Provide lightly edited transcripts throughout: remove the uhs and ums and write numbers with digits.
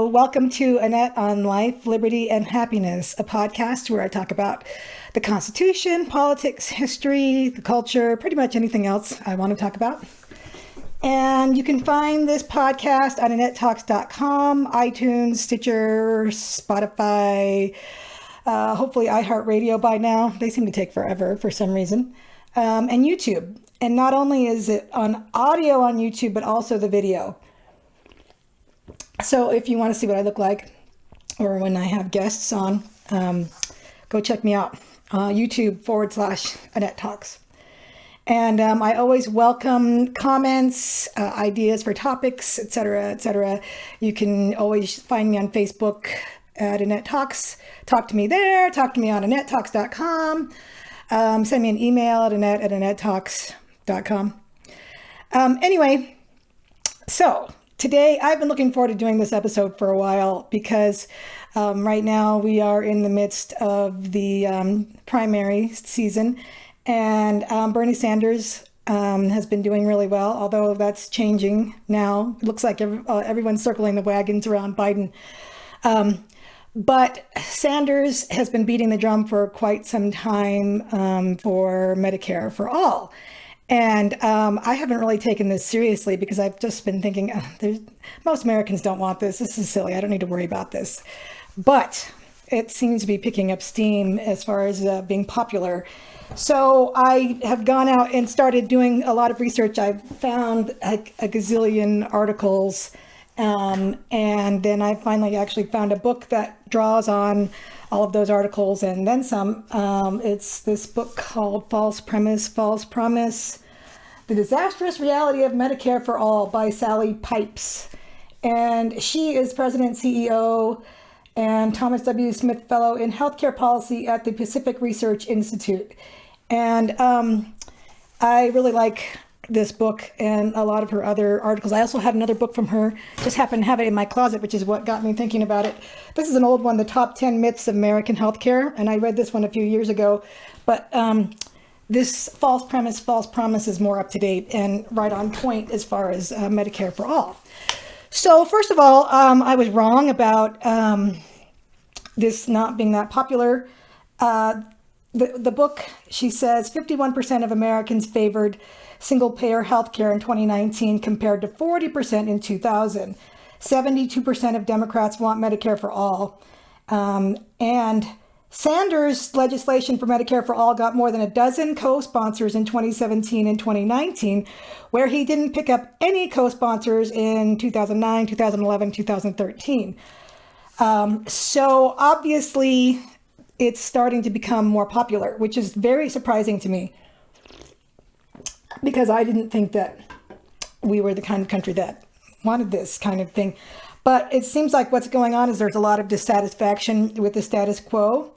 welcome to Annette on Life, Liberty, and Happiness, a podcast where I talk about the Constitution, politics, history, the culture, pretty much anything else I want to talk about. And you can find this podcast on AnnetteTalks.com, iTunes, Stitcher, Spotify, hopefully iHeartRadio by now. They seem to take forever for some reason. And YouTube. And not only is it on audio on YouTube, but also the video. So if you want to see what I look like, or when I have guests on, go check me out. YouTube/Annette Talks. And I always welcome comments, ideas for topics, etc., etc. You can always find me on Facebook at Annette Talks. Talk to me there. Talk to me on AnnetteTalks.com. Send me an email at AnnetteTalks.com. Anyway, so today I've been looking forward to doing this episode for a while because right now we are in the midst of the primary season, and Bernie Sanders has been doing really well, although that's changing now. It looks like everyone's circling the wagons around Biden. But Sanders has been beating the drum for quite some time for Medicare for all. And I haven't really taken this seriously because I've just been thinking, most Americans don't want this. This is silly. I don't need to worry about this. But it seems to be picking up steam as far as being popular. So I have gone out and started doing a lot of research. I've found a gazillion articles. And then I finally actually found a book that draws on all of those articles and then some. It's this book called False Premise, False Promise, The Disastrous Reality of Medicare for All by Sally Pipes. And she is president, CEO, and Thomas W. Smith Fellow in Healthcare Policy at the Pacific Research Institute. And I really like this book and a lot of her other articles. I also had another book from her, just happened to have it in my closet, which is what got me thinking about it. This is an old one, The Top 10 Myths of American Healthcare, and I read this one a few years ago, but this False Premise, False Promise is more up to date and right on point as far as Medicare for all. So first of all, I was wrong about this not being that popular. The book, she says, 51% of Americans favored single-payer healthcare in 2019 compared to 40% in 2000. 72% of Democrats want Medicare for all. And Sanders' legislation for Medicare for all got more than a dozen co-sponsors in 2017 and 2019, where he didn't pick up any co-sponsors in 2009, 2011, 2013. So obviously, it's starting to become more popular, which is very surprising to me, because I didn't think that we were the kind of country that wanted this kind of thing. But it seems like what's going on is there's a lot of dissatisfaction with the status quo.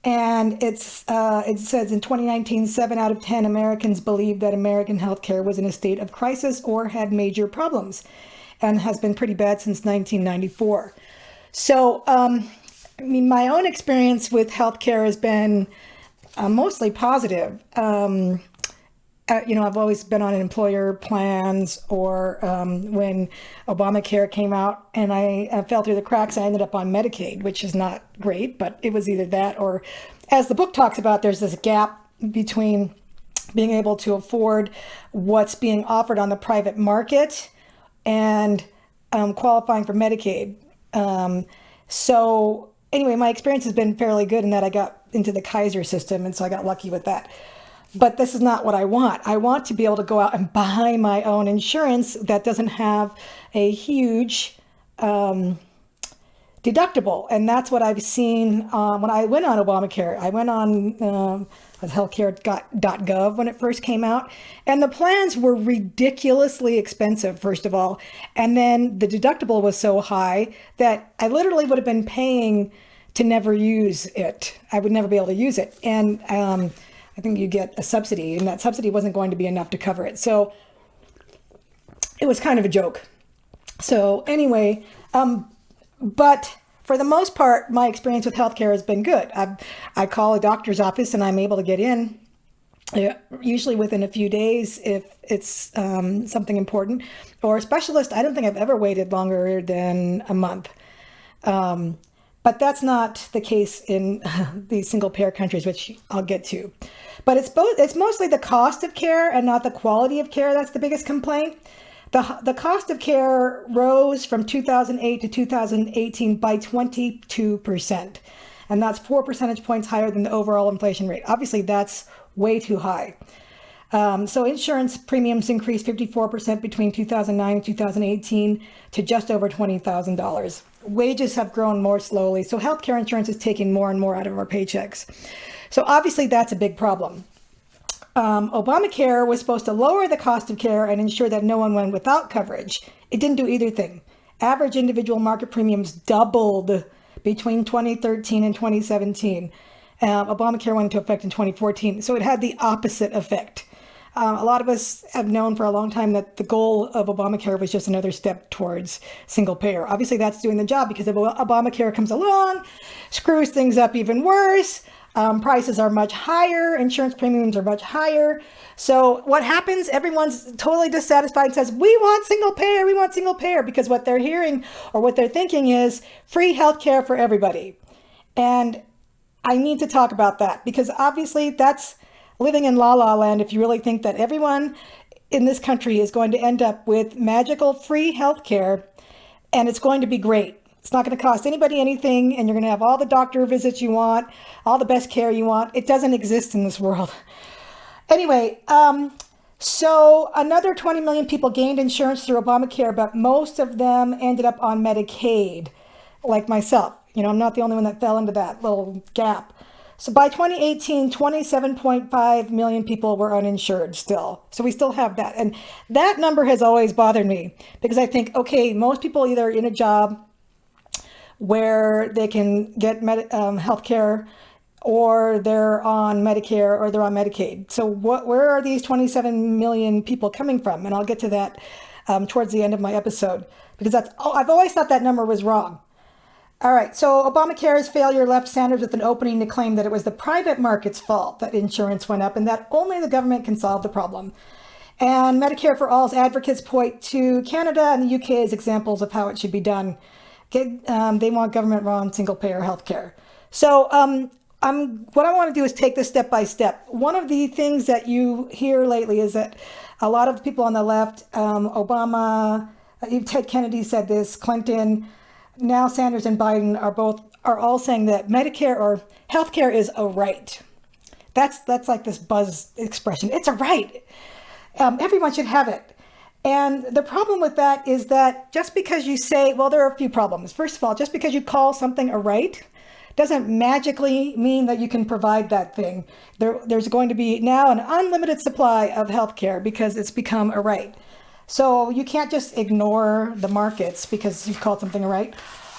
And it says in 2019, 7 out of 10 Americans believed that American healthcare was in a state of crisis or had major problems, and has been pretty bad since 1994. So, my own experience with healthcare has been mostly positive. I've always been on employer plans, or when Obamacare came out and I fell through the cracks, I ended up on Medicaid, which is not great, but it was either that or, as the book talks about, there's this gap between being able to afford what's being offered on the private market and qualifying for Medicaid. So anyway, my experience has been fairly good in that I got into the Kaiser system, and so I got lucky with that. But this is not what I want. I want to be able to go out and buy my own insurance that doesn't have a huge deductible. And that's what I've seen when I went on Obamacare. I went on healthcare.gov when it first came out. And the plans were ridiculously expensive, first of all. And then the deductible was so high that I literally would have been paying to never use it. I would never be able to use it. And I think you get a subsidy, and that subsidy wasn't going to be enough to cover it. So it was kind of a joke. So anyway, but for the most part, my experience with healthcare has been good. I call a doctor's office and I'm able to get in usually within a few days if it's something important, or a specialist. I don't think I've ever waited longer than a month. But that's not the case in these single payer countries, which I'll get to. But it's mostly the cost of care and not the quality of care that's the biggest complaint. The cost of care rose from 2008 to 2018 by 22%. And that's 4 percentage points higher than the overall inflation rate. Obviously, that's way too high. So insurance premiums increased 54% between 2009 and 2018 to just over $20,000. Wages have grown more slowly, so healthcare insurance is taking more and more out of our paychecks. So obviously that's a big problem. Obamacare was supposed to lower the cost of care and ensure that no one went without coverage. It didn't do either thing. Average individual market premiums doubled between 2013 and 2017. Obamacare went into effect in 2014, so it had the opposite effect. A lot of us have known for a long time that the goal of Obamacare was just another step towards single payer. Obviously, that's doing the job because if Obamacare comes along, screws things up even worse. Prices are much higher. Insurance premiums are much higher. So what happens? Everyone's totally dissatisfied and says, we want single payer, we want single payer, because what they're hearing or what they're thinking is free healthcare for everybody. And I need to talk about that because obviously that's living in la la land if you really think that everyone in this country is going to end up with magical free healthcare and it's going to be great. It's not going to cost anybody anything and you're going to have all the doctor visits you want, all the best care you want. It doesn't exist in this world. Anyway, so another 20 million people gained insurance through Obamacare, but most of them ended up on Medicaid, like myself. You know, I'm not the only one that fell into that little gap. So by 2018, 27.5 million people were uninsured still. So we still have that. And that number has always bothered me because I think, okay, most people either in a job where they can get health care or they're on Medicare or they're on Medicaid. So where are these 27 million people coming from? And I'll get to that towards the end of my episode because I've always thought that number was wrong. All right, so Obamacare's failure left Sanders with an opening to claim that it was the private market's fault that insurance went up and that only the government can solve the problem. And Medicare for All's advocates point to Canada and the UK as examples of how it should be done. They want government-run single-payer healthcare. So what I want to do is take this step by step. One of the things that you hear lately is that a lot of people on the left, Obama, Ted Kennedy said this, Clinton, now Sanders and Biden are all saying that Medicare or healthcare is a right. That's like this buzz expression. It's a right. Everyone should have it. And the problem with that is that just because you say, well, there are a few problems. First of all, just because you call something a right doesn't magically mean that you can provide that thing. There's going to be now an unlimited supply of healthcare because it's become a right. So you can't just ignore the markets because you've called something a right.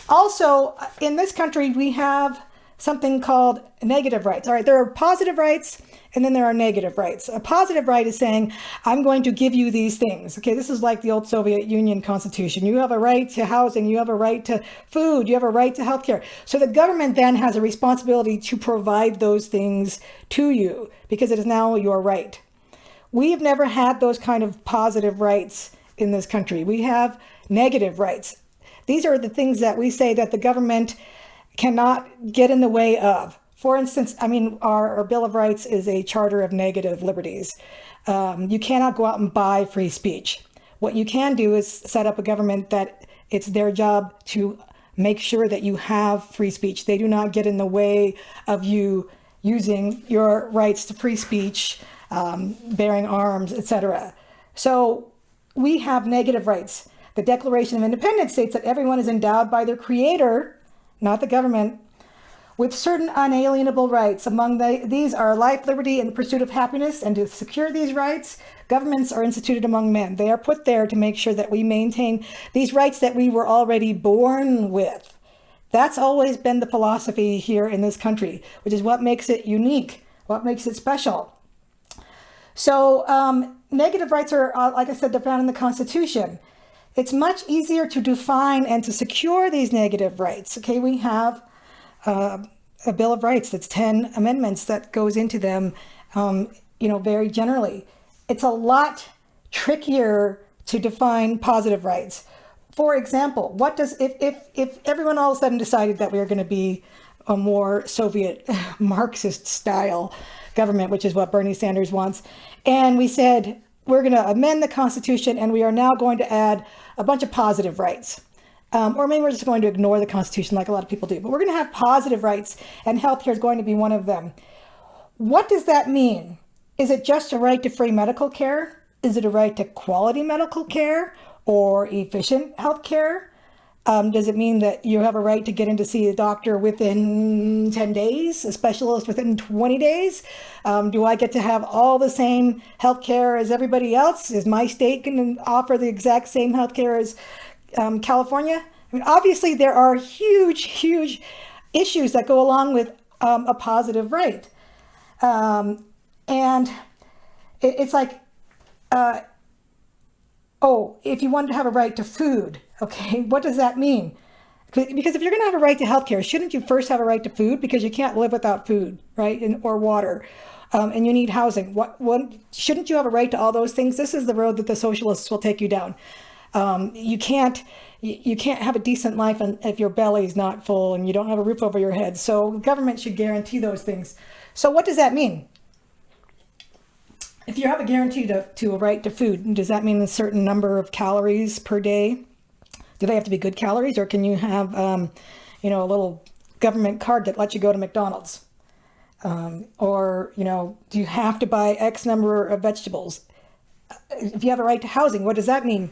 Also, in this country, we have something called negative rights. All right, there are positive rights and then there are negative rights. A positive right is saying, I'm going to give you these things. Okay, this is like the old Soviet Union Constitution. You have a right to housing, you have a right to food, you have a right to healthcare. So the government then has a responsibility to provide those things to you because it is now your right. We've never had those kind of positive rights in this country. We have negative rights. These are the things that we say that the government cannot get in the way of. For instance, our Bill of Rights is a charter of negative liberties. You cannot go out and buy free speech. What you can do is set up a government that it's their job to make sure that you have free speech. They do not get in the way of you using your rights to free speech, bearing arms, etc. So we have negative rights. The Declaration of Independence states that everyone is endowed by their creator, not the government, with certain unalienable rights. Among these are life, liberty, and the pursuit of happiness. And to secure these rights, governments are instituted among men. They are put there to make sure that we maintain these rights that we were already born with. That's always been the philosophy here in this country, which is what makes it unique, what makes it special. So negative rights are, like I said, they're found in the Constitution. It's much easier to define and to secure these negative rights. Okay, we have a Bill of Rights that's 10 amendments that goes into them, very generally. It's a lot trickier to define positive rights. For example, what does if everyone all of a sudden decided that we were going to be a more Soviet Marxist style government, which is what Bernie Sanders wants, and we said we're going to amend the Constitution and we are now going to add a bunch of positive rights. Or maybe we're just going to ignore the Constitution like a lot of people do, but we're going to have positive rights and healthcare is going to be one of them. What does that mean? Is it just a right to free medical care? Is it a right to quality medical care or efficient health care? Does it mean that you have a right to get in to see a doctor within 10 days, a specialist within 20 days? Do I get to have all the same health care as everybody else? Is my state going to offer the exact same health care as California? I mean, obviously, there are huge, huge issues that go along with a positive right. And it's like, if you wanted to have a right to food, okay, what does that mean? Because if you're going to have a right to healthcare, shouldn't you first have a right to food? Because you can't live without food, right? Or water, and you need housing. What shouldn't you have a right to all those things? This is the road that the socialists will take you down. You can't have a decent life if your belly is not full and you don't have a roof over your head. So government should guarantee those things. So what does that mean? If you have a guarantee to a right to food, does that mean a certain number of calories per day? Do they have to be good calories, or can you have, a little government card that lets you go to McDonald's? Or do you have to buy X number of vegetables? If you have a right to housing, what does that mean?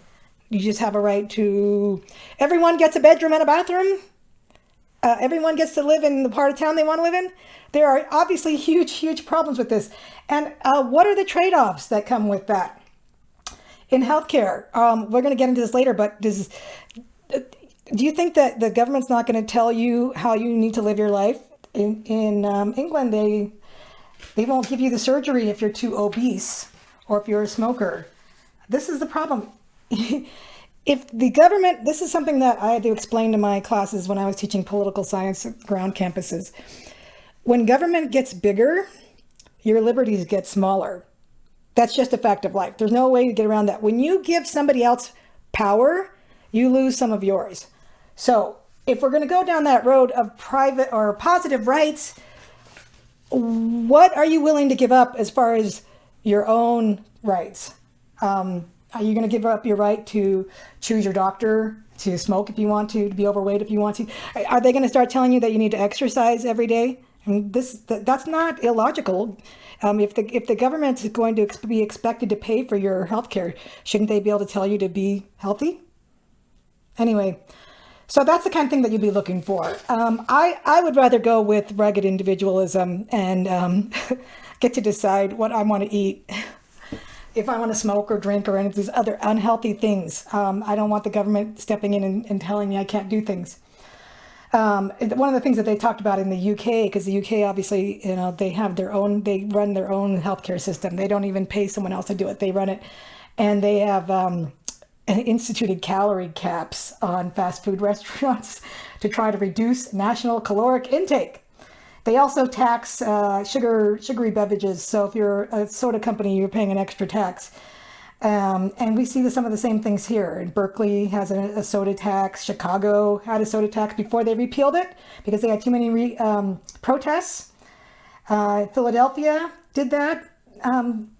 You just have a right to, everyone gets a bedroom and a bathroom? Everyone gets to live in the part of town they want to live in? There are obviously huge, huge problems with this. And what are the trade-offs that come with that? In healthcare, we're going to get into this later, but do you think that the government's not going to tell you how you need to live your life? In England, they won't give you the surgery if you're too obese or if you're a smoker. This is the problem. If the government, this is something that I had to explain to my classes when I was teaching political science at ground campuses. When government gets bigger, your liberties get smaller. That's just a fact of life. There's no way to get around that. When you give somebody else power, you lose some of yours. So if we're going to go down that road of private or positive rights, what are you willing to give up as far as your own rights? Are you going to give up your right to choose your doctor, to smoke if you want to be overweight if you want to? Are they going to start telling you that you need to exercise every day? I mean, that's not illogical. If the government is going to be expected to pay for your health care, shouldn't they be able to tell you to be healthy? Anyway, so that's the kind of thing that you'd be looking for. I would rather go with rugged individualism and get to decide what I want to eat. If I want to smoke or drink or any of these other unhealthy things, I don't want the government stepping in and telling me I can't do things. One of the things that they talked about in the UK, because the UK obviously, they run their own healthcare system. They don't even pay someone else to do it. They run it. And they have instituted calorie caps on fast food restaurants to try to reduce national caloric intake. They also tax sugary beverages. So if you're a soda company, you're paying an extra tax. And we see some of the same things here. And Berkeley has a soda tax. Chicago had a soda tax before they repealed it because they had too many protests. Philadelphia did that.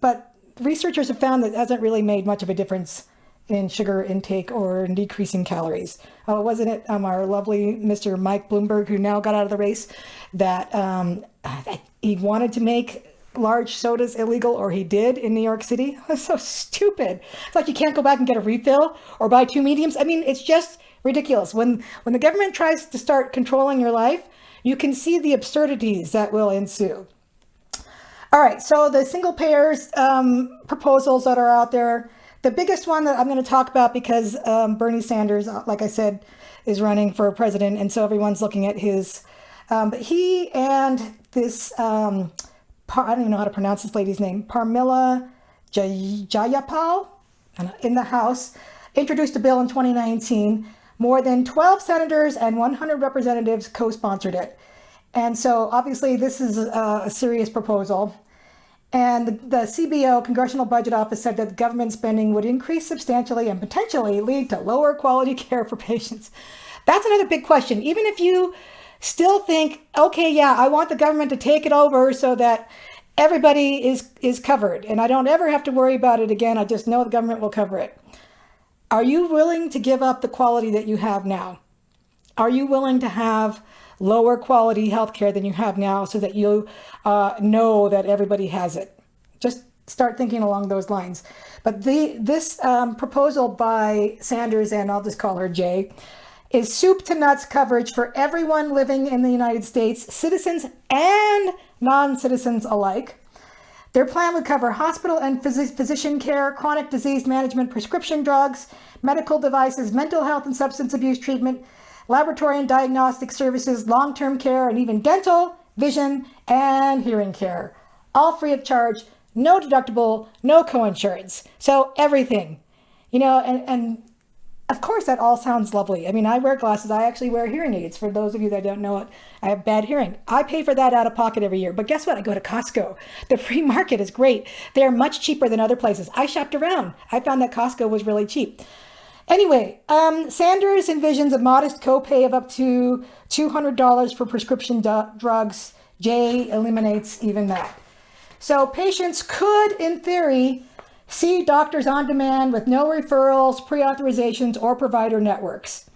But researchers have found that it hasn't really made much of a difference in sugar intake or in decreasing calories. Wasn't it our lovely Mr. Mike Bloomberg, who now got out of the race, that he wanted to make large sodas illegal, or he did in New York City? That's so stupid. It's like you can't go back and get a refill or buy two mediums. I mean, it's just ridiculous. When the government tries to start controlling your life, you can see the absurdities that will ensue. All right, so the single payers proposals that are out there. The biggest one that I'm going to talk about, because Bernie Sanders, like I said, is running for president, and so everyone's looking at his. But he and this, I don't even know how to pronounce this lady's name, Parmila Jayapal, in the House, introduced a bill in 2019. More than 12 senators and 100 representatives co-sponsored it. And so obviously this is a serious proposal. And the CBO, Congressional Budget Office, said that government spending would increase substantially and potentially lead to lower quality care for patients. That's another big question. Even if you still think, okay, yeah, I want the government to take it over so that everybody is covered and I don't ever have to worry about it again. I just know the government will cover it. Are you willing to give up the quality that you have now? Are you willing to have lower quality healthcare than you have now so that you know that everybody has it? Just start thinking along those lines. But this proposal by Sanders, and I'll just call her Jay, is soup to nuts coverage for everyone living in the United States, citizens and non-citizens alike. Their plan would cover hospital and physician care, chronic disease management, prescription drugs, medical devices, mental health and substance abuse treatment, laboratory and diagnostic services, long-term care, and even dental, vision, and hearing care. All free of charge, no deductible, no coinsurance. So everything, and of course that all sounds lovely. I mean, I wear glasses. I actually wear hearing aids. For those of you that don't know it, I have bad hearing. I pay for that out of pocket every year. But guess what? I go to Costco. The free market is great. They are much cheaper than other places. I shopped around. I found that Costco was really cheap. Anyway, Sanders envisions a modest copay of up to $200 for prescription drugs. Jay eliminates even that. So patients could, in theory, see doctors on demand with no referrals, pre-authorizations, or provider networks.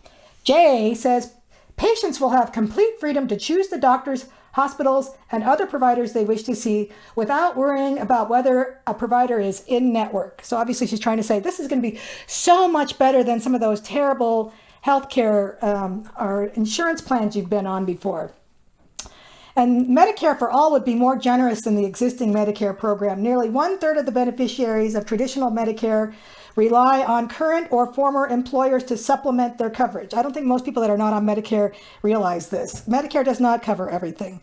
Jay says patients will have complete freedom to choose the doctors, hospitals, and other providers they wish to see without worrying about whether a provider is in network. So obviously she's trying to say this is going to be so much better than some of those terrible healthcare or insurance plans you've been on before. And Medicare for All would be more generous than the existing Medicare program. Nearly 1/3 of the beneficiaries of traditional Medicare rely on current or former employers to supplement their coverage. I don't think most people that are not on Medicare realize this. Medicare does not cover everything.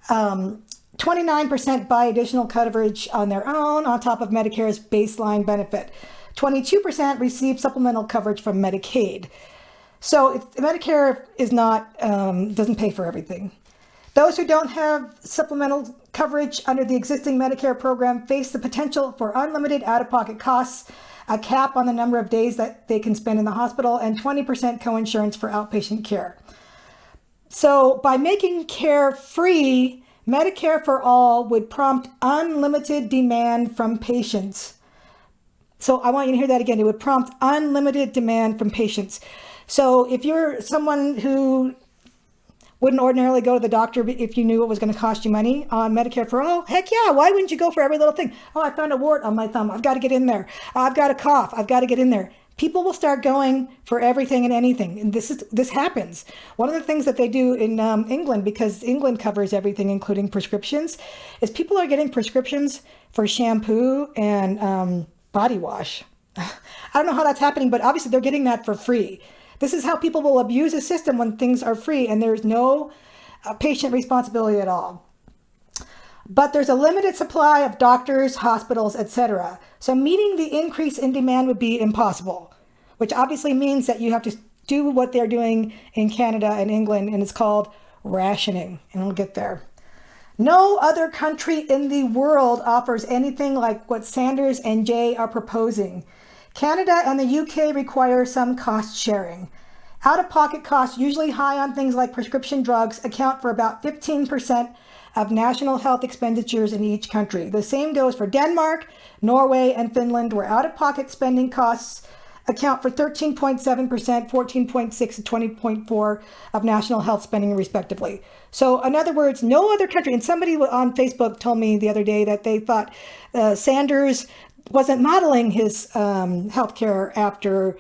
29% buy additional coverage on their own on top of Medicare's baseline benefit. 22% receive supplemental coverage from Medicaid. So Medicare is not doesn't pay for everything. Those who don't have supplemental coverage under the existing Medicare program face the potential for unlimited out-of-pocket costs, a cap on the number of days that they can spend in the hospital, and 20% coinsurance for outpatient care. So by making care free, Medicare for All would prompt unlimited demand from patients. So I want you to hear that again. It would prompt unlimited demand from patients. So if you're someone who wouldn't ordinarily go to the doctor if you knew it was going to cost you money on Medicare for All, heck yeah, why wouldn't you go for every little thing? Oh, I found a wart on my thumb. I've got to get in there. I've got a cough. I've got to get in there. People will start going for everything and anything. And this happens. One of the things that they do in England, because England covers everything, including prescriptions, is people are getting prescriptions for shampoo and body wash. I don't know how that's happening, but obviously they're getting that for free. This is how people will abuse a system when things are free and there's no patient responsibility at all. But there's a limited supply of doctors, hospitals, etc. So meeting the increase in demand would be impossible, which obviously means that you have to do what they're doing in Canada and England, and it's called rationing, and we'll get there. No other country in the world offers anything like what Sanders and Jay are proposing. Canada and the UK require some cost sharing. Out-of-pocket costs, usually high on things like prescription drugs, account for about 15% of national health expenditures in each country. The same goes for Denmark, Norway, and Finland, where out-of-pocket spending costs account for 13.7%, 14.6%, and 20.4% of national health spending, respectively. So in other words, no other country, and somebody on Facebook told me the other day that they thought Sanders wasn't modeling his healthcare after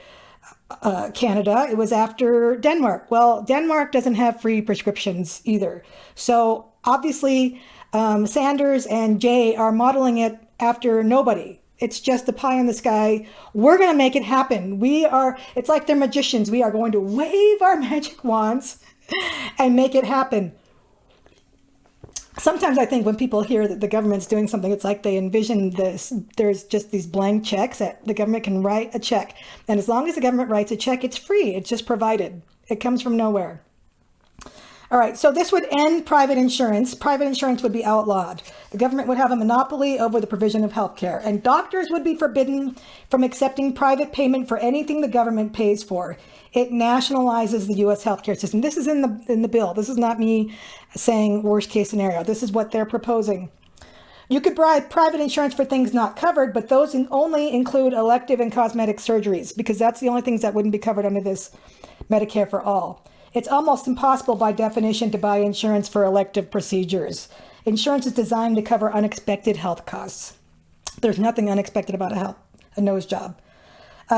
Canada. It was after Denmark. Well, Denmark doesn't have free prescriptions either. So obviously, Sanders and Jay are modeling it after nobody. It's just a pie in the sky. We're going to make it happen. It's like they're magicians. We are going to wave our magic wands and make it happen. Sometimes I think when people hear that the government's doing something, it's like they envision this. There's just these blank checks that the government can write a check. And as long as the government writes a check, it's free. It's just provided. It comes from nowhere. All right, so this would end private insurance. Private insurance would be outlawed. The government would have a monopoly over the provision of health care, and doctors would be forbidden from accepting private payment for anything the government pays for. It nationalizes the U.S. healthcare system. This is in the bill. This is not me saying worst case scenario. This is what they're proposing. You could buy private insurance for things not covered, but those only include elective and cosmetic surgeries, because that's the only things that wouldn't be covered under this Medicare for all. It's almost impossible by definition to buy insurance for elective procedures. Insurance is designed to cover unexpected health costs. There's nothing unexpected about a nose job.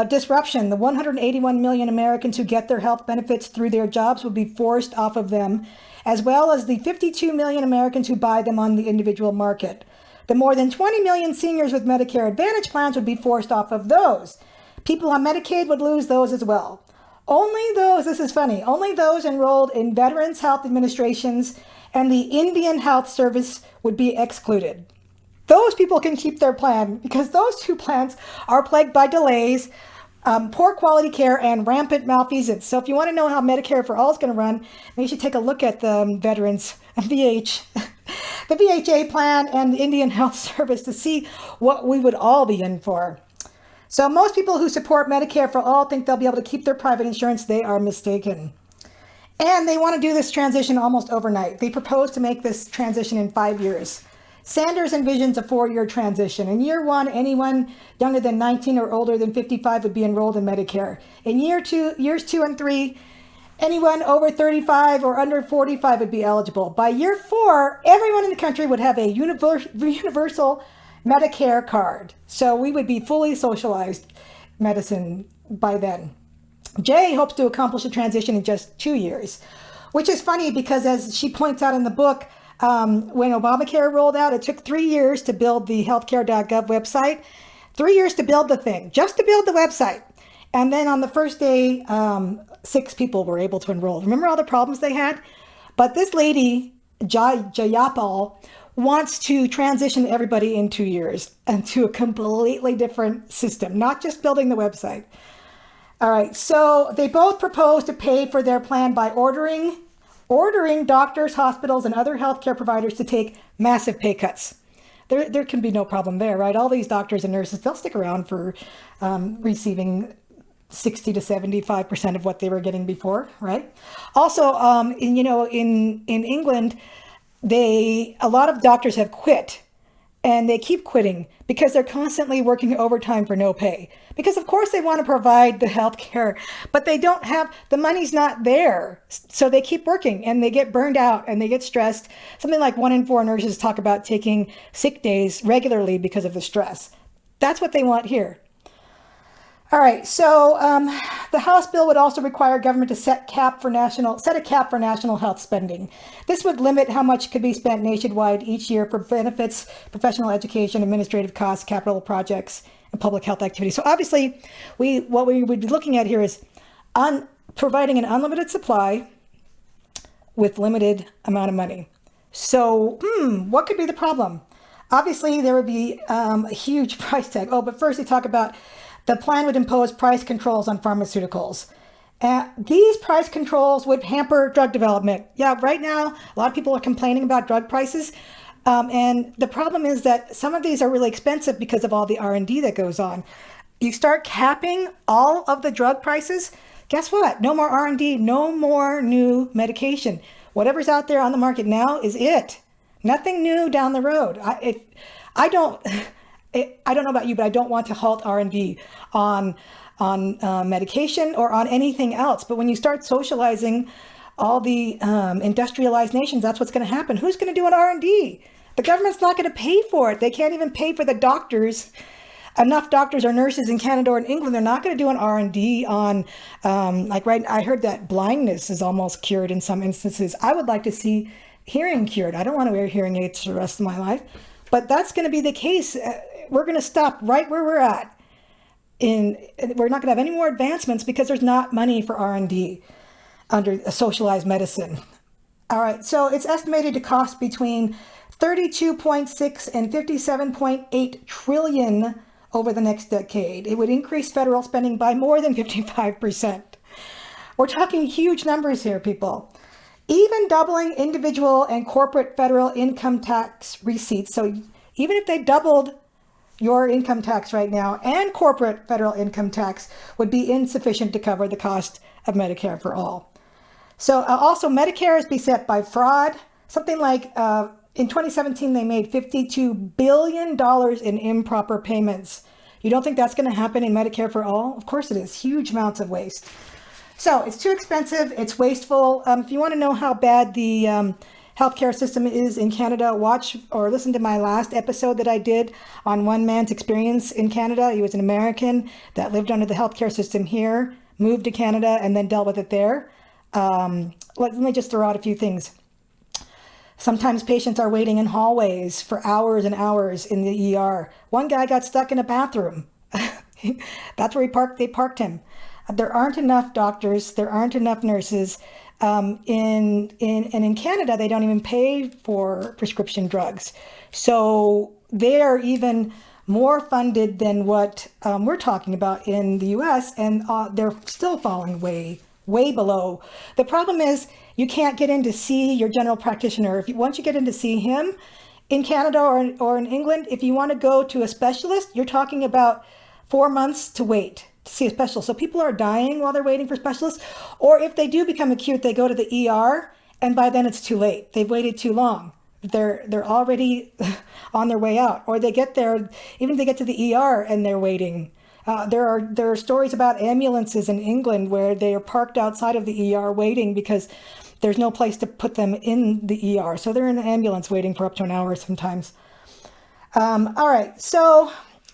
Disruption. The 181 million Americans who get their health benefits through their jobs would be forced off of them, as well as the 52 million Americans who buy them on the individual market. The more than 20 million seniors with Medicare Advantage plans would be forced off of those. People on Medicaid would lose those as well. Only those, this is funny, only those enrolled in Veterans Health Administrations and the Indian Health Service would be excluded. Those people can keep their plan because those two plans are plagued by delays, poor quality care, and rampant malfeasance. So if you want to know how Medicare for All is going to run, maybe you should take a look at the Veterans the VHA plan and the Indian Health Service to see what we would all be in for. So most people who support Medicare for All think they'll be able to keep their private insurance. They are mistaken. And they want to do this transition almost overnight. They propose to make this transition in 5 years. Sanders envisions a 4-year transition. In year one, anyone younger than 19 or older than 55 would be enrolled in Medicare. In years 2 and 3, anyone over 35 or under 45 would be eligible. By year 4, everyone in the country would have a universal Medicare card. So we would be fully socialized medicine by then. Jay hopes to accomplish a transition in just 2 years, which is funny because as she points out in the book, when Obamacare rolled out, it took 3 years to build the healthcare.gov website, 3 years to build the thing, just to build the website. And then on the first day, 6 people were able to enroll. Remember all the problems they had? But this lady, Jayapal, wants to transition everybody in 2 years into a completely different system, not just building the website. All right, so they both propose to pay for their plan by ordering doctors, hospitals, and other healthcare providers to take massive pay cuts. There can be no problem there, right? All these doctors and nurses, they'll stick around for receiving 60 to 75% of what they were getting before, right? Also, in England, a lot of doctors have quit, and they keep quitting because they're constantly working overtime for no pay. Because of course they want to provide the health care, but they don't have, the money's not there. So they keep working and they get burned out and they get stressed. Something like 1 in 4 nurses talk about taking sick days regularly because of the stress. That's what they want here. All right, so the House bill would also require government to set a cap for national health spending. This would limit how much could be spent nationwide each year for benefits, professional education, administrative costs, capital projects, and public health activities. So obviously, what we would be looking at here is providing an unlimited supply with limited amount of money. So what could be the problem? Obviously, there would be a huge price tag. Oh, but first they talk about the plan would impose price controls on pharmaceuticals. These price controls would hamper drug development. Yeah, right now, a lot of people are complaining about drug prices. And the problem is that some of these are really expensive because of all the R&D that goes on. You start capping all of the drug prices, guess what? No more R&D, no more new medication. Whatever's out there on the market now is it. Nothing new down the road. I don't know about you, but I don't want to halt R&D on medication or on anything else. But when you start socializing all the industrialized nations, that's what's going to happen. Who's going to do an R&D? The government's not going to pay for it. They can't even pay for the doctors. Enough doctors or nurses in Canada or in England, they're not going to do an R&D on, I heard that blindness is almost cured in some instances. I would like to see hearing cured. I don't want to wear hearing aids for the rest of my life, but that's going to be the case. We're going to stop right where we're at. We're not going to have any more advancements because there's not money for R&D under socialized medicine. All right, so it's estimated to cost between 32.6 and 57.8 trillion over the next decade. It would increase federal spending by more than 55%. We're talking huge numbers here, people. Even doubling individual and corporate federal income tax receipts. So even if they doubled your income tax right now and corporate federal income tax would be insufficient to cover the cost of Medicare for all. So also Medicare is beset by fraud. Something like in 2017, they made $52 billion in improper payments. You don't think that's going to happen in Medicare for all? Of course it is. Huge amounts of waste. So it's too expensive. It's wasteful. If you want to know how bad the healthcare system is in Canada, watch or listen to my last episode that I did on one man's experience in Canada. He was an American that lived under the healthcare system here, moved to Canada, and then dealt with it there. Let me just throw out a few things. Sometimes patients are waiting in hallways for hours and hours in the ER. One guy got stuck in a bathroom. That's where they parked him. There aren't enough doctors. There aren't enough nurses. In Canada, they don't even pay for prescription drugs. So they are even more funded than what we're talking about in the US, and they're still falling way below. The problem is you can't get in to see your general practitioner. Once you get in to see him in Canada or in England, if you want to go to a specialist, you're talking about 4 months to wait to see a specialist. So people are dying while they're waiting for specialists. Or if they do become acute, they go to the ER, and by then it's too late. They've waited too long. They're already on their way out. Or they get there, even if they get to the ER and they're waiting. There are stories about ambulances in England where they are parked outside of the ER waiting because there's no place to put them in the ER. So they're in an ambulance waiting for up to an hour sometimes. All right, so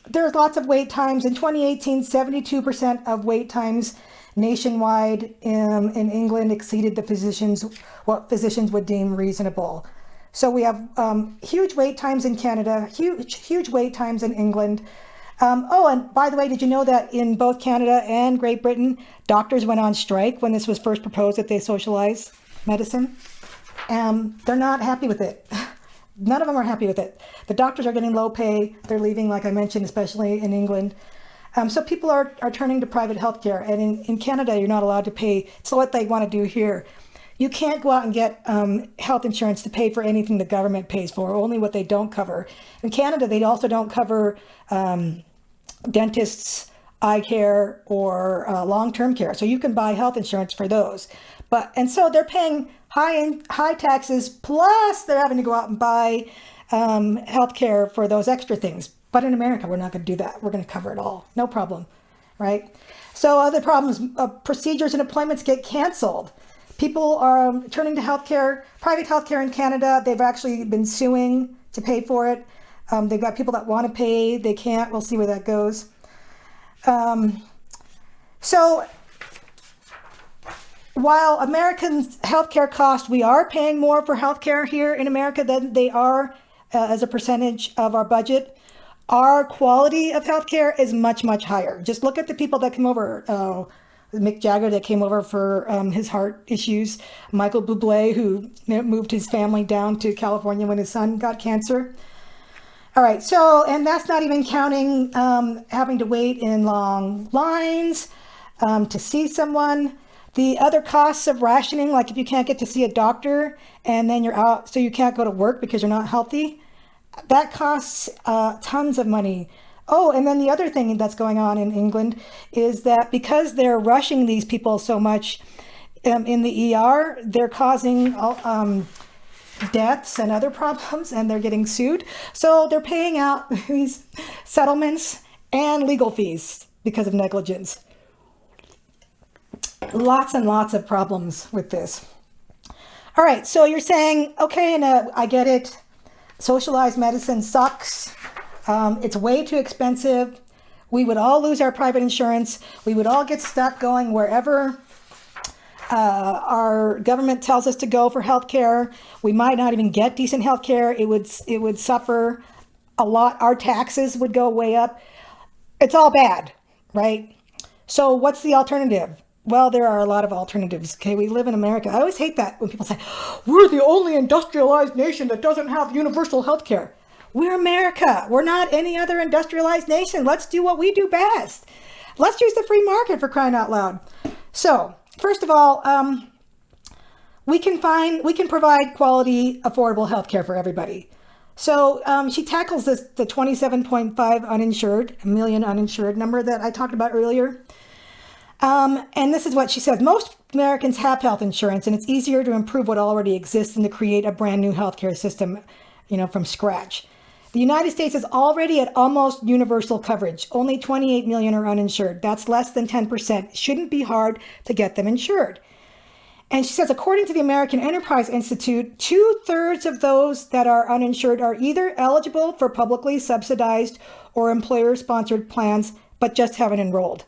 there's lots of wait times. In 2018, 72% of wait times nationwide in England exceeded what physicians would deem reasonable. So we have huge wait times in Canada, huge wait times in England. And by the way, did you know that in both Canada and Great Britain, doctors went on strike when this was first proposed that they socialize medicine? They're not happy with it. None of them are happy with it. The doctors are getting low pay. They're leaving, like I mentioned, especially in England. So people are turning to private healthcare. And in Canada, you're not allowed to pay. So what they want to do here, you can't go out and get health insurance to pay for anything the government pays for, only what they don't cover. In Canada, they also don't cover dentists, eye care, or long-term care. So you can buy health insurance for those. And so they're paying high taxes, plus they're having to go out and buy health care for those extra things. But in America, we're not going to do that. We're going to cover it all. No problem, right? So other problems, procedures and appointments get canceled. People are turning to healthcare, private healthcare in Canada. They've actually been suing to pay for it. They've got people that want to pay. They can't. We'll see where that goes. So while Americans' healthcare cost, we are paying more for healthcare here in America than they are as a percentage of our budget. Our quality of healthcare is much, much higher. Just look at the people that come over. Mick Jagger that came over for his heart issues. Michael Bublé, who moved his family down to California when his son got cancer. All right, so, and that's not even counting having to wait in long lines to see someone. The other costs of rationing, like if you can't get to see a doctor and then you're out, so you can't go to work because you're not healthy, that costs tons of money. Oh, and then the other thing that's going on in England is that because they're rushing these people so much in the ER, they're causing deaths and other problems, and they're getting sued. So they're paying out these settlements and legal fees because of negligence. Lots and lots of problems with this. All right, so you're saying, okay, and I get it. Socialized medicine sucks. It's way too expensive. We would all lose our private insurance. We would all get stuck going wherever our government tells us to go for healthcare. We might not even get decent healthcare. It would suffer a lot. Our taxes would go way up. It's all bad, right? So what's the alternative? Well, there are a lot of alternatives. Okay, we live in America. I always hate that when people say, we're the only industrialized nation that doesn't have universal healthcare. We're America. We're not any other industrialized nation. Let's do what we do best. Let's use the free market, for crying out loud. So, first of all, we can provide quality, affordable health care for everybody. So she tackles the 27.5 million uninsured number that I talked about earlier. And this is what she says. Most Americans have health insurance, and it's easier to improve what already exists than to create a brand new healthcare system, from scratch. The United States is already at almost universal coverage. Only 28 million are uninsured. That's less than 10%. It shouldn't be hard to get them insured. And she says, according to the American Enterprise Institute, 2/3 of those that are uninsured are either eligible for publicly subsidized or employer-sponsored plans, but just haven't enrolled.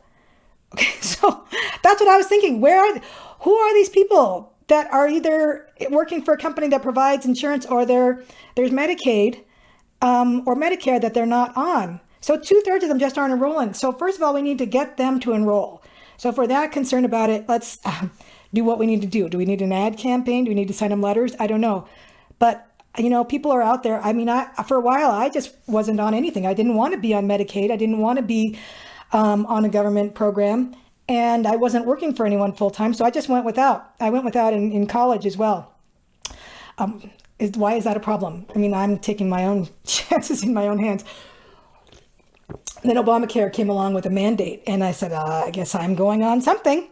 Okay, so that's what I was thinking. Who are these people that are either working for a company that provides insurance, or there's Medicaid or Medicare that they're not on? So 2/3 of them just aren't enrolling. So first of all, we need to get them to enroll. So if we're that concerned about it, let's do what we need to do. Do we need an ad campaign? Do we need to send them letters? I don't know. But, people are out there. I mean, for a while, I just wasn't on anything. I didn't want to be on Medicaid. I didn't want to be on a government program. And I wasn't working for anyone full time. So I just went without. I went without in college as well. Why is that a problem? I mean, I'm taking my own chances in my own hands. Then Obamacare came along with a mandate. And I said, I guess I'm going on something.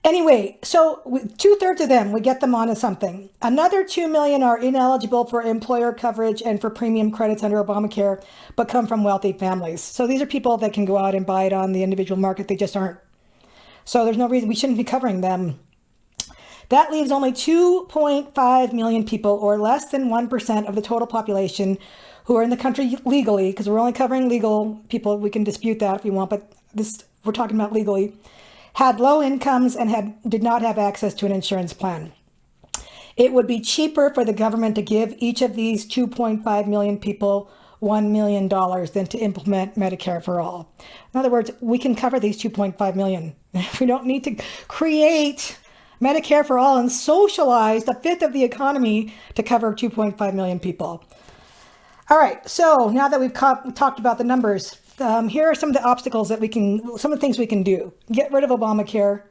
Anyway, so 2/3 of them, we get them onto something. Another 2 million are ineligible for employer coverage and for premium credits under Obamacare, but come from wealthy families. So these are people that can go out and buy it on the individual market. They just aren't. So there's no reason we shouldn't be covering them. That leaves only 2.5 million people, or less than 1% of the total population, who are in the country legally, because we're only covering legal people. We can dispute that if you want, but we're talking about legally. Had low incomes and did not have access to an insurance plan. It would be cheaper for the government to give each of these 2.5 million people $1 million than to implement Medicare for all. In other words, we can cover these 2.5 million. We don't need to create Medicare for all and socialize the fifth of the economy to cover 2.5 million people. All right, so now that we've talked about the numbers, here are some of the obstacles some of the things we can do. Get rid of Obamacare,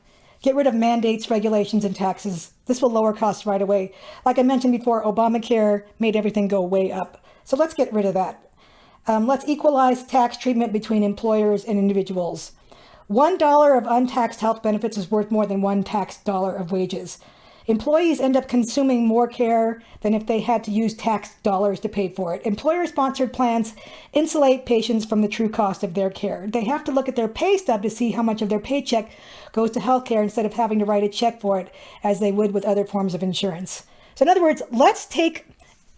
get rid of mandates, regulations, and taxes. This will lower costs right away. Like I mentioned before, Obamacare made everything go way up. So let's get rid of that. Let's equalize tax treatment between employers and individuals. $1 of untaxed health benefits is worth more than one taxed dollar of wages. Employees end up consuming more care than if they had to use tax dollars to pay for it. Employer-sponsored plans insulate patients from the true cost of their care. They have to look at their pay stub to see how much of their paycheck goes to healthcare instead of having to write a check for it as they would with other forms of insurance. So in other words, let's take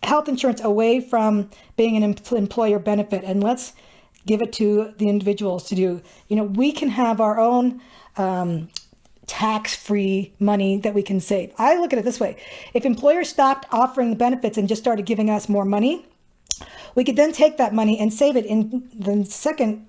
health insurance away from being an employer benefit and let's give it to the individuals to do. We can have our own tax-free money that we can save. I look at it this way. If employers stopped offering the benefits and just started giving us more money, we could then take that money and save it. In the second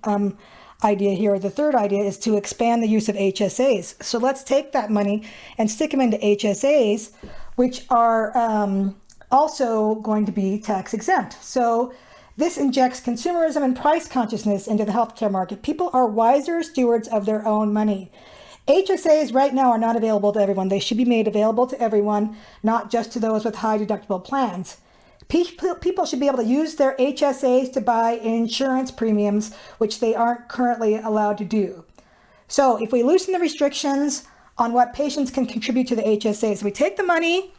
idea here, or the third idea, is to expand the use of HSAs. So let's take that money and stick them into HSAs, which are also going to be tax exempt. So this injects consumerism and price consciousness into the healthcare market. People are wiser stewards of their own money. HSAs right now are not available to everyone. They should be made available to everyone, not just to those with high deductible plans. People should be able to use their HSAs to buy insurance premiums, which they aren't currently allowed to do. So if we loosen the restrictions on what patients can contribute to the HSAs, we take the money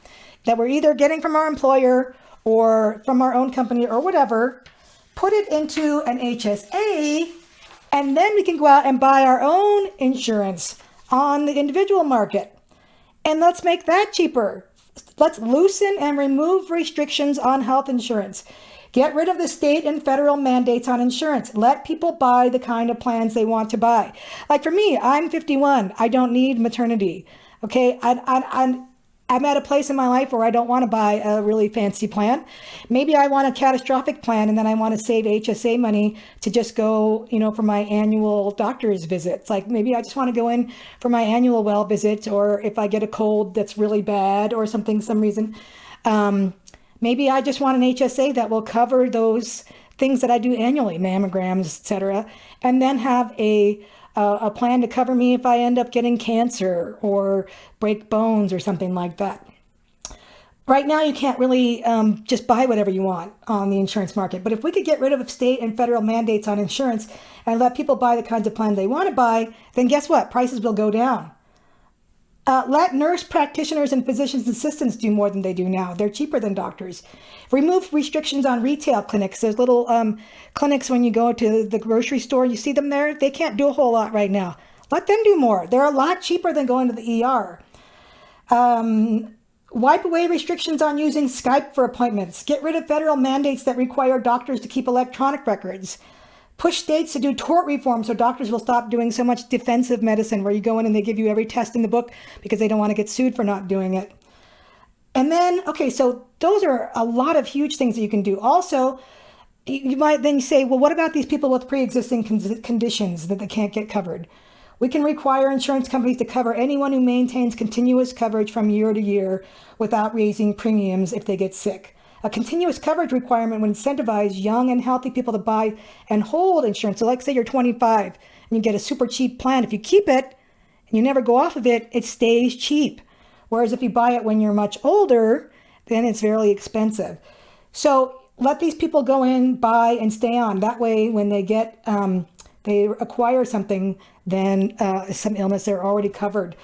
that we're either getting from our employer or from our own company or whatever, put it into an HSA, and then we can go out and buy our own insurance on the individual market. And let's make that cheaper. Let's loosen and remove restrictions on health insurance. Get rid of the state and federal mandates on insurance. Let people buy the kind of plans they want to buy. Like for me, I'm 51. I don't need maternity. Okay, I'm at a place in my life where I don't want to buy a really fancy plan. Maybe I want a catastrophic plan, and then I want to save HSA money to just go, for my annual doctor's visits. Like maybe I just want to go in for my annual well visit, or if I get a cold that's really bad or some reason. Maybe I just want an HSA that will cover those things that I do annually, mammograms, etc., and then have a plan to cover me if I end up getting cancer or break bones or something like that. Right now, you can't really just buy whatever you want on the insurance market. But if we could get rid of state and federal mandates on insurance and let people buy the kinds of plans they want to buy, then guess what? Prices will go down. Let nurse practitioners and physician's assistants do more than they do now. They're cheaper than doctors. Remove restrictions on retail clinics. There's little clinics when you go to the grocery store. You see them there. They can't do a whole lot right now. Let them do more. They're a lot cheaper than going to the ER. Wipe away restrictions on using Skype for appointments. Get rid of federal mandates that require doctors to keep electronic records. Push states to do tort reform so doctors will stop doing so much defensive medicine where you go in and they give you every test in the book because they don't want to get sued for not doing it. And then, okay, so those are a lot of huge things that you can do. Also, you might then say, well, what about these people with pre-existing conditions that they can't get covered? We can require insurance companies to cover anyone who maintains continuous coverage from year to year without raising premiums if they get sick. A continuous coverage requirement would incentivize young and healthy people to buy and hold insurance. So like say you're 25 and you get a super cheap plan. If you keep it and you never go off of it, it stays cheap. Whereas if you buy it when you're much older, then it's very expensive. So let these people go in, buy, and stay on. That way, when they get they acquire something, then some illness, they're already covered.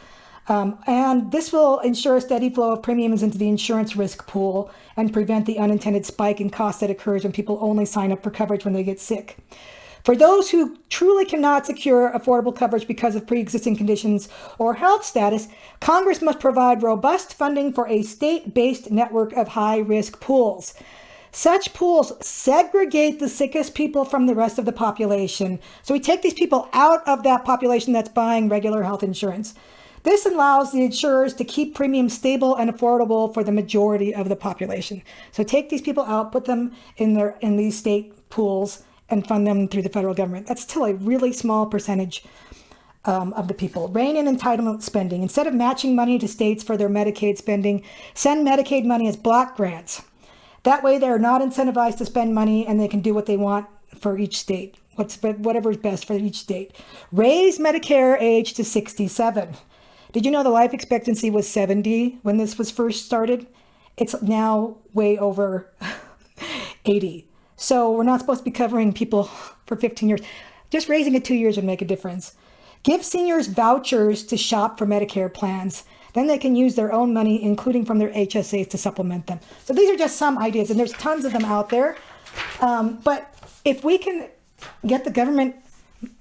And this will ensure a steady flow of premiums into the insurance risk pool and prevent the unintended spike in costs that occurs when people only sign up for coverage when they get sick. For those who truly cannot secure affordable coverage because of pre-existing conditions or health status, Congress must provide robust funding for a state-based network of high-risk pools. Such pools segregate the sickest people from the rest of the population. So we take these people out of that population that's buying regular health insurance. This allows the insurers to keep premiums stable and affordable for the majority of the population. So take these people out, put them in these state pools, and fund them through the federal government. That's still a really small percentage of the people. Rein in entitlement spending. Instead of matching money to states for their Medicaid spending, send Medicaid money as block grants. That way they're not incentivized to spend money and they can do what they want for each state, whatever is best for each state. Raise Medicare age to 67. Did you know the life expectancy was 70 when this was first started? It's now way over 80. So we're not supposed to be covering people for 15 years. Just raising it 2 years would make a difference. Give seniors vouchers to shop for Medicare plans. Then they can use their own money, including from their HSAs, to supplement them. So these are just some ideas, and there's tons of them out there. But if we can get the government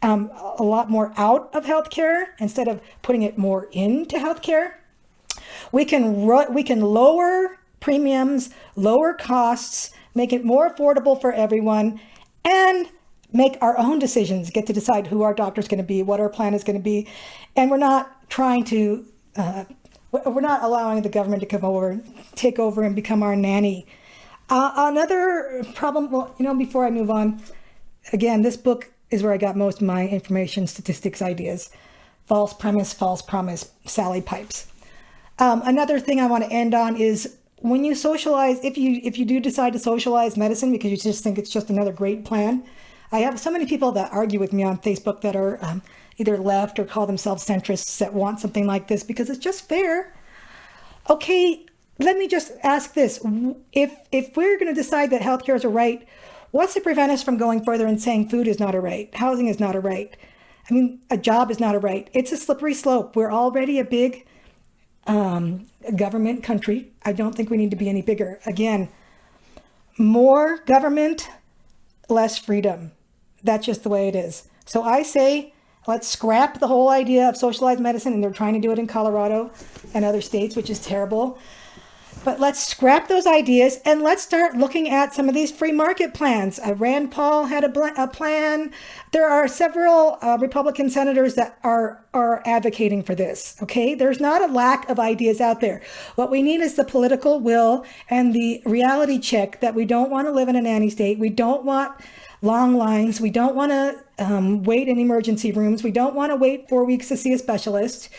a lot more out of healthcare instead of putting it more into healthcare, we can lower premiums, lower costs, make it more affordable for everyone, and make our own decisions, get to decide who our doctor is going to be, what our plan is going to be. And we're not trying to, we're not allowing the government to come over, take over and become our nanny. Another problem, well, before I move on, again, this book is where I got most of my information, statistics, ideas. False premise, false promise, Sally Pipes. Another thing I want to end on is when you socialize, if you do decide to socialize medicine because you just think it's just another great plan. I have so many people that argue with me on Facebook that are either left or call themselves centrists that want something like this because it's just fair. Okay, let me just ask this. If we're going to decide that healthcare is a right, what's to prevent us from going further and saying food is not a right, housing is not a right? I mean, a job is not a right. It's a slippery slope. We're already a big government country. I don't think we need to be any bigger. Again, more government, less freedom. That's just the way it is. So I say, let's scrap the whole idea of socialized medicine, and they're trying to do it in Colorado and other states, which is terrible. But let's scrap those ideas and let's start looking at some of these free market plans. Rand Paul had a plan. There are several Republican senators that are advocating for this. Okay, there's not a lack of ideas out there. What we need is the political will and the reality check that we don't want to live in a nanny state. We don't want long lines. We don't want to wait in emergency rooms. We don't want to wait 4 weeks to see a specialist.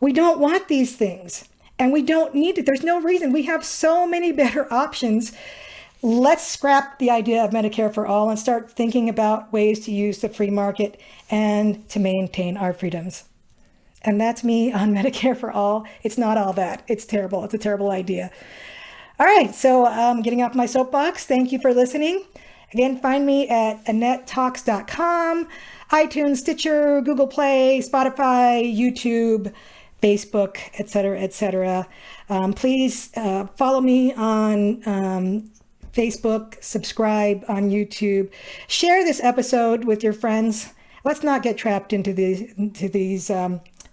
We don't want these things. And we don't need it. There's no reason. We have so many better options. Let's scrap the idea of Medicare for all and start thinking about ways to use the free market and to maintain our freedoms. And that's me on Medicare for all. It's not all that. It's terrible. It's a terrible idea. All right, so getting off my soapbox. Thank you for listening. Again, find me at AnnetteTalks.com, iTunes, Stitcher, Google Play, Spotify, YouTube, Facebook, etc., etc. Please follow me on Facebook, subscribe on YouTube, share this episode with your friends. Let's not get trapped into these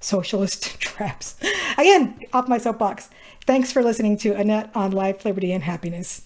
socialist traps. Again, off my soapbox. Thanks for listening to Annette on Life, Liberty, and Happiness.